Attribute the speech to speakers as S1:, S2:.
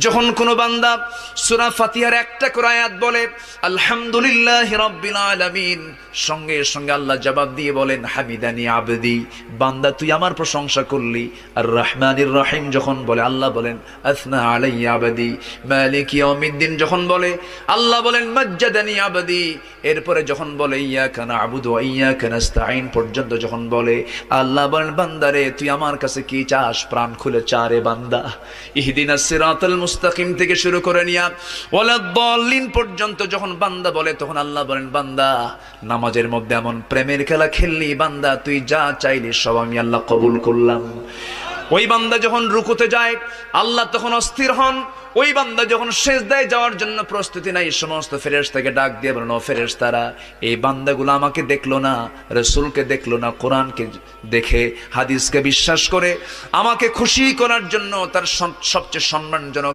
S1: যখন কোনো বান্দা সূরা ফাতিহার একটা করে আয়াত বলে আলহামদুলিল্লাহি রাব্বিল আলামিন, সঙ্গে সঙ্গে আল্লাহ জবাব দিয়ে বলেন হামিদানি আবদি, বান্দা তুই আমার প্রশংসা করলি। আর রহমানির রহিম যখন বলে আল্লাহ বলেন আসনা আলাইয়া আবদি। মালিক ইয়াউমিদ্দিন যখন বলে আল্লাহ বলেন মাজ্জাদানি আবদি। এরপরে যখন বলে ইয়াকা না'বুদু ওয়া ইয়াকা নাস্তাঈন পর্যন্ত যখন বলে আল্লাহ বলেন বান্দারে তুই আমার কাছে কি চাস, প্রাণ খুলে চা রে বান্দা। ইহদিনাস সিরাতাল মুস্তাকিম থেকে শুরু করে নিয়া ওয়ালাদ-দাল্লিন পর্যন্ত যখন বান্দা বলে তখন আল্লাহ বলেন বান্দা নামাজের মধ্যে এমন প্রেমের খেলা খেললি বান্দা, তুই যা চাইলি সব আমি আল্লাহ কবুল করলাম। ওই বান্দা যখন রুকুতে যায় আল্লাহ তখন অস্থির হন। ওই বান্দা যখন সিজদায় যাওয়ার জন্য প্রস্তুতি নাই, সমস্ত ফেরেশতাকে ডাক দিয়ে বলেন ও ফেরেশতারা, এই বান্দাগুলো আমাকে দেখলো না, রাসূলকে দেখলো না, কোরআনকে দেখে হাদিসকে বিশ্বাস করে আমাকে খুশি করার জন্য তার সবচেয়ে সম্মানজনক